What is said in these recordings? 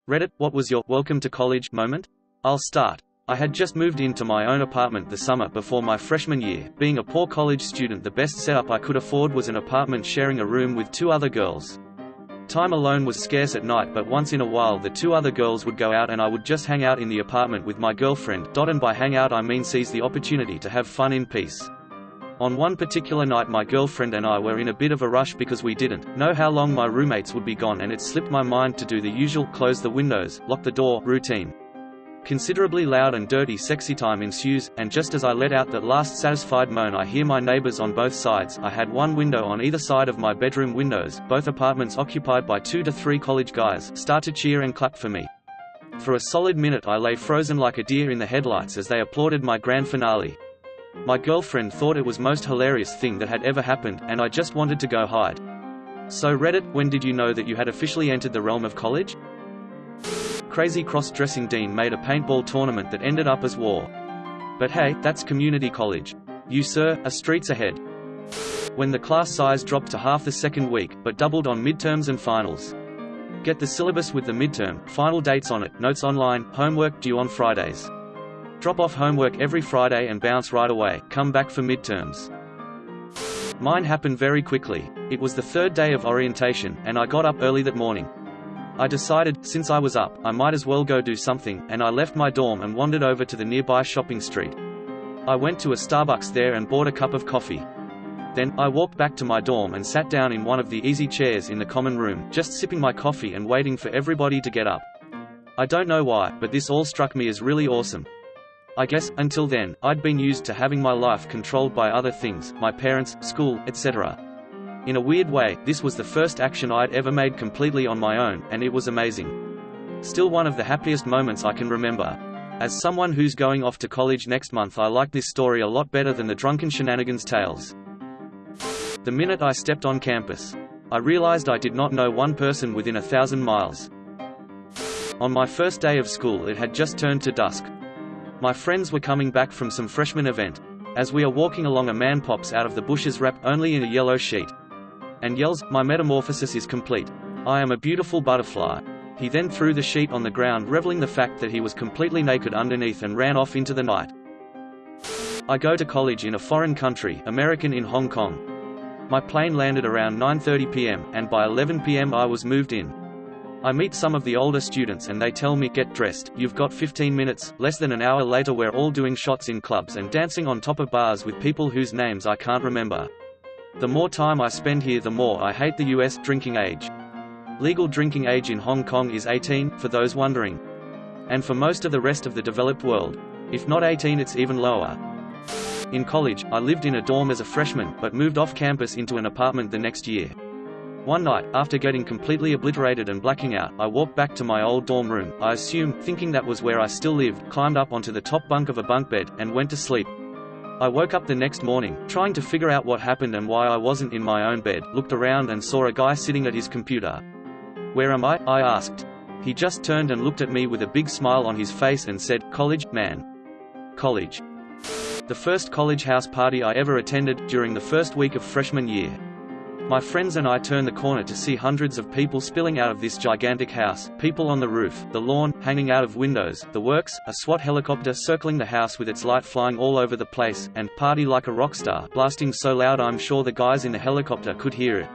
Reddit, what was your welcome to college moment? I'll start. I had just moved into my own apartment the summer before my freshman year. Being a poor college student, the best setup I could afford was an apartment sharing a room with two other girls. Time alone was scarce at night, but once in a while the two other girls would go out and I would just hang out in the apartment with my girlfriend. And by hang out I mean seize the opportunity to have fun in peace. On one particular night my girlfriend and I were in a bit of a rush because we didn't know how long my roommates would be gone, and it slipped my mind to do the usual close the windows, lock the door routine. Considerably loud and dirty sexy time ensues, and just as I let out that last satisfied moan I hear my neighbors on both sides. I had one window on either side of my bedroom windows, both apartments occupied by 2 to 3 college guys, start to cheer and clap for me. For a solid minute I lay frozen like a deer in the headlights as they applauded my grand finale. My girlfriend thought it was most hilarious thing that had ever happened, and I just wanted to go hide. So Reddit, when did you know that you had officially entered the realm of college? Crazy cross-dressing dean made a paintball tournament that ended up as war. But hey, that's community college. You sir, are streets ahead. When the class size dropped to half the second week, but doubled on midterms and finals. Get the syllabus with the midterm, final dates on it, notes online, homework due on Fridays. Drop off homework every Friday and bounce right away, come back for midterms. Mine happened very quickly. It was the third day of orientation, and I got up early that morning. I decided, since I was up, I might as well go do something, and I left my dorm and wandered over to the nearby shopping street. I went to a Starbucks there and bought a cup of coffee. Then, I walked back to my dorm and sat down in one of the easy chairs in the common room, just sipping my coffee and waiting for everybody to get up. I don't know why, but this all struck me as really awesome. I guess, until then, I'd been used to having my life controlled by other things, my parents, school, etc. In a weird way, this was the first action I'd ever made completely on my own, and it was amazing. Still one of the happiest moments I can remember. As someone who's going off to college next month, I like this story a lot better than the drunken shenanigans tales. The minute I stepped on campus, I realized I did not know one person within 1,000 miles. On my first day of school it had just turned to dusk. My friends were coming back from some freshman event. As we are walking along, a man pops out of the bushes wrapped only in a yellow sheet. And yells, "My metamorphosis is complete. I am a beautiful butterfly." He then threw the sheet on the ground, reveling the fact that he was completely naked underneath, and ran off into the night. I go to college in a foreign country, American in Hong Kong. My plane landed around 9:30 p.m., and by 11 p.m. I was moved in. I meet some of the older students and they tell me, "Get dressed, you've got 15 minutes." Less than an hour later we're all doing shots in clubs and dancing on top of bars with people whose names I can't remember. The more time I spend here, the more I hate the US drinking age. Legal drinking age in Hong Kong is 18, for those wondering. And for most of the rest of the developed world. If not 18, it's even lower. In college, I lived in a dorm as a freshman, but moved off campus into an apartment the next year. One night, after getting completely obliterated and blacking out, I walked back to my old dorm room, I assume, thinking that was where I still lived, climbed up onto the top bunk of a bunk bed, and went to sleep. I woke up the next morning, trying to figure out what happened and why I wasn't in my own bed, looked around and saw a guy sitting at his computer. "Where am I?" I asked. He just turned and looked at me with a big smile on his face and said, "College, man. College." The first college house party I ever attended, during the first week of freshman year. My friends and I turned the corner to see hundreds of people spilling out of this gigantic house, people on the roof, the lawn, hanging out of windows, the works, a SWAT helicopter circling the house with its light flying all over the place, and "Party Like a Rockstar" blasting so loud I'm sure the guys in the helicopter could hear it.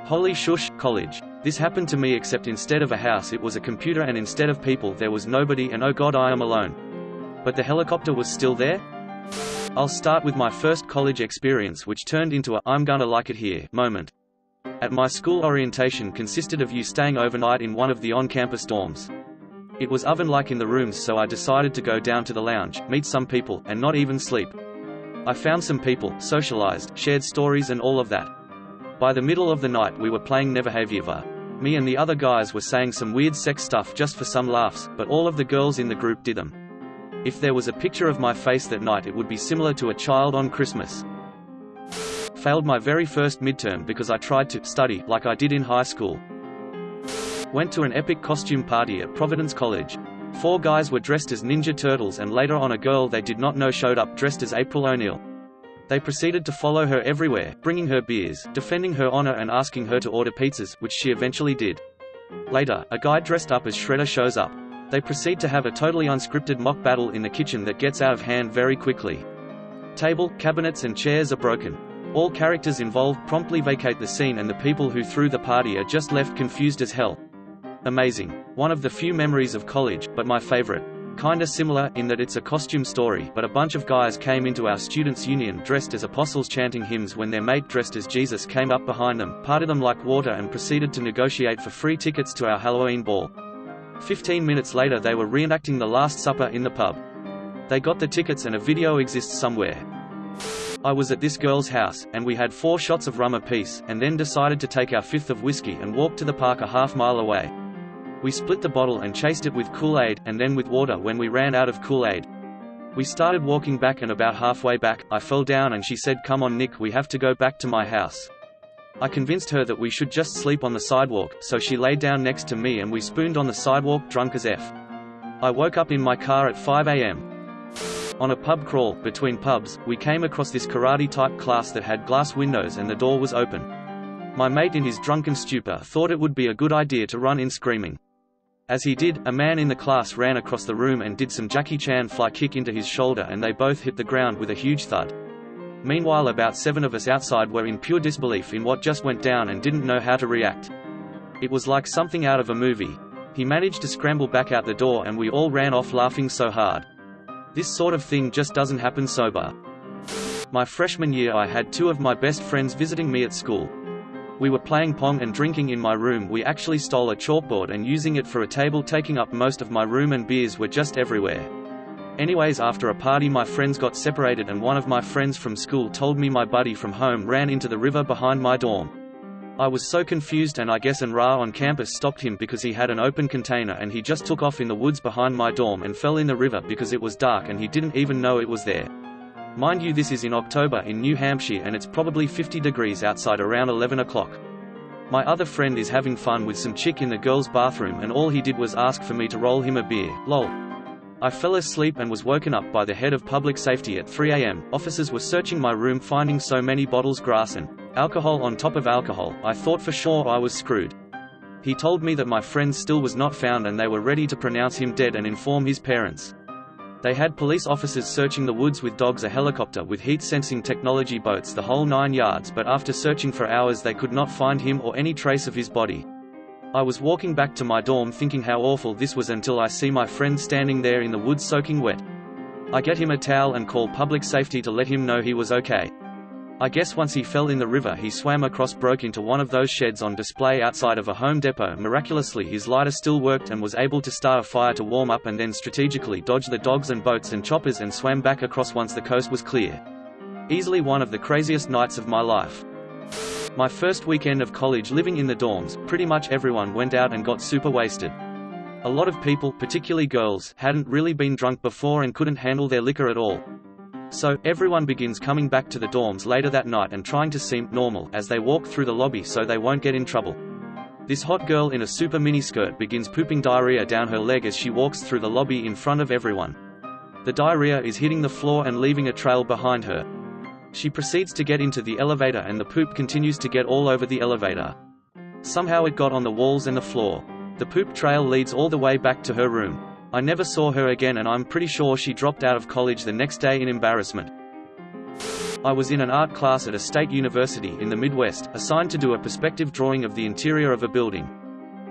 Holy shush, college. This happened to me, except instead of a house it was a computer, and instead of people there was nobody, and oh god, I am alone. But the helicopter was still there? I'll start with my first college experience, which turned into a "I'm gonna like it here" moment. At my school, orientation consisted of you staying overnight in one of the on-campus dorms. It was oven-like in the rooms, so I decided to go down to the lounge, meet some people, and not even sleep. I found some people, socialized, shared stories and all of that. By the middle of the night we were playing Never Have You Ever. Me and the other guys were saying some weird sex stuff just for some laughs, but all of the girls in the group did them. If there was a picture of my face that night, it would be similar to a child on Christmas. Failed my very first midterm because I tried to study like I did in high school. Went to an epic costume party at Providence College. 4 guys were dressed as Ninja Turtles, and later on a girl they did not know showed up dressed as April O'Neil. They proceeded to follow her everywhere, bringing her beers, defending her honor and asking her to order pizzas, which she eventually did. Later, a guy dressed up as Shredder shows up. They proceed to have a totally unscripted mock battle in the kitchen that gets out of hand very quickly. Table, cabinets and chairs are broken. All characters involved promptly vacate the scene and the people who threw the party are just left confused as hell. Amazing. One of the few memories of college, but my favorite. Kinda similar, in that it's a costume story, but a bunch of guys came into our students' union dressed as apostles chanting hymns when their mate dressed as Jesus came up behind them, parted them like water and proceeded to negotiate for free tickets to our Halloween ball. 15 minutes later they were reenacting the Last Supper in the pub. They got the tickets and a video exists somewhere. I was at this girl's house, and we had 4 shots of rum apiece, and then decided to take our 5th of whiskey and walk to the park a half-mile away. We split the bottle and chased it with Kool-Aid, and then with water when we ran out of Kool-Aid. We started walking back and about halfway back, I fell down and she said, "Come on Nick, we have to go back to my house." I convinced her that we should just sleep on the sidewalk, so she laid down next to me and we spooned on the sidewalk drunk as F. I woke up in my car at 5 a.m. On a pub crawl, between pubs, we came across this karate-type class that had glass windows and the door was open. My mate in his drunken stupor thought it would be a good idea to run in screaming. As he did, a man in the class ran across the room and did some Jackie Chan fly kick into his shoulder and they both hit the ground with a huge thud. Meanwhile about 7 of us outside were in pure disbelief in what just went down and didn't know how to react. It was like something out of a movie. He managed to scramble back out the door and we all ran off laughing so hard. This sort of thing just doesn't happen sober. My freshman year I had 2 of my best friends visiting me at school. We were playing Pong and drinking in my room. We actually stole a chalkboard and using it for a table, taking up most of my room, and beers were just everywhere. Anyways, after a party my friends got separated and one of my friends from school told me my buddy from home ran into the river behind my dorm. I was so confused and I guess an RA on campus stopped him because he had an open container and he just took off in the woods behind my dorm and fell in the river because it was dark and he didn't even know it was there. Mind you, this is in October in New Hampshire and it's probably 50 degrees outside around 11 o'clock. My other friend is having fun with some chick in the girls' bathroom and all he did was ask for me to roll him a beer, lol. I fell asleep and was woken up by the head of public safety at 3 a.m. Officers were searching my room finding so many bottles, grass and alcohol on top of alcohol. I thought for sure I was screwed. He told me that my friend still was not found and they were ready to pronounce him dead and inform his parents. They had police officers searching the woods with dogs, a helicopter with heat-sensing technology, boats, the whole 9 yards, but after searching for hours they could not find him or any trace of his body. I was walking back to my dorm thinking how awful this was until I see my friend standing there in the woods soaking wet. I get him a towel and call public safety to let him know he was okay. I guess once he fell in the river he swam across, broke into one of those sheds on display outside of a Home Depot. Miraculously his lighter still worked and was able to start a fire to warm up and then strategically dodged the dogs and boats and choppers and swam back across once the coast was clear. Easily one of the craziest nights of my life. My first weekend of college living in the dorms, pretty much everyone went out and got super wasted. A lot of people, particularly girls, hadn't really been drunk before and couldn't handle their liquor at all. So, everyone begins coming back to the dorms later that night and trying to seem normal as they walk through the lobby so they won't get in trouble. This hot girl in a super miniskirt begins pooping diarrhea down her leg as she walks through the lobby in front of everyone. The diarrhea is hitting the floor and leaving a trail behind her. She proceeds to get into the elevator and the poop continues to get all over the elevator. Somehow it got on the walls and the floor. The poop trail leads all the way back to her room. I never saw her again and I'm pretty sure she dropped out of college the next day in embarrassment. I was in an art class at a state university in the Midwest, assigned to do a perspective drawing of the interior of a building.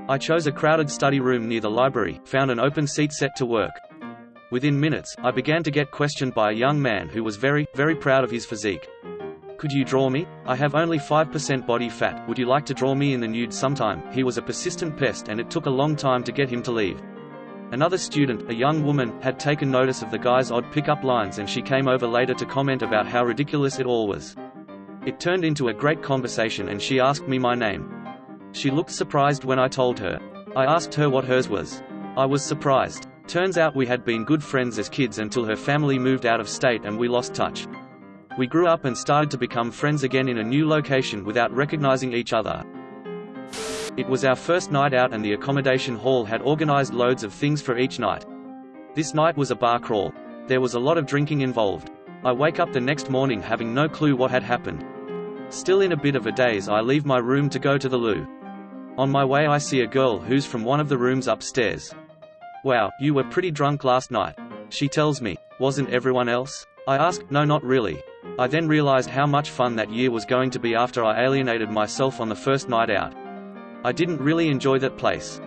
I chose a crowded study room near the library, found an open seat set to work. Within minutes, I began to get questioned by a young man who was very, very proud of his physique. "Could you draw me? I have only 5% body fat, would you like to draw me in the nude sometime?" He was a persistent pest and it took a long time to get him to leave. Another student, a young woman, had taken notice of the guy's odd pickup lines and she came over later to comment about how ridiculous it all was. It turned into a great conversation and she asked me my name. She looked surprised when I told her. I asked her what hers was. I was surprised. Turns out we had been good friends as kids until her family moved out of state and we lost touch. We grew up and started to become friends again in a new location without recognizing each other. It was our first night out and the accommodation hall had organized loads of things for each night. This night was a bar crawl. There was a lot of drinking involved. I wake up the next morning having no clue what had happened. Still in a bit of a daze, I leave my room to go to the loo. On my way I see a girl who's from one of the rooms upstairs. "Wow, you were pretty drunk last night," she tells me. "Wasn't everyone else?" I ask. "No, not really." I then realized how much fun that year was going to be after I alienated myself on the first night out. I didn't really enjoy that place.